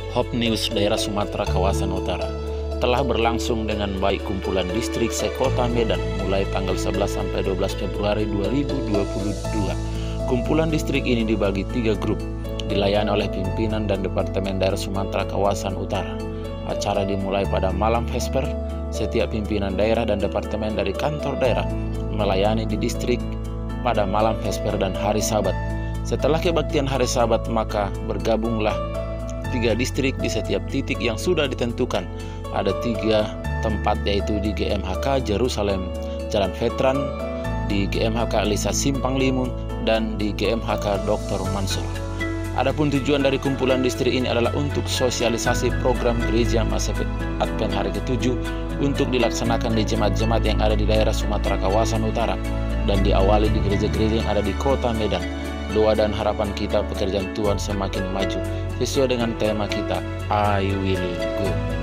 Hope News daerah Sumatera kawasan utara telah berlangsung dengan baik kumpulan distrik sekota Medan mulai tanggal 11 sampai 12 Februari 2022. Kumpulan distrik ini dibagi 3 grup, dilayani oleh pimpinan dan Departemen Daerah Sumatera kawasan utara. Acara dimulai pada malam vesper. Setiap pimpinan daerah dan departemen dari kantor daerah melayani di distrik pada malam vesper dan hari Sabat. Setelah kebaktian hari Sabat, maka bergabunglah 3 distrik di setiap titik yang sudah ditentukan. Ada 3 tempat, yaitu di GMHK Jerusalem Jalan Veteran, di GMHK Lisa Simpang Limun, dan di GMHK Dr. Mansur. Adapun tujuan dari kumpulan distrik ini adalah untuk sosialisasi program gereja masa Advent hari ke-7 untuk dilaksanakan di jemaat-jemaat yang ada di daerah Sumatera kawasan utara dan diawali di gereja-gereja yang ada di kota Medan. Doa dan harapan kita pekerjaan Tuhan semakin maju sesuai dengan tema kita, I Will Go.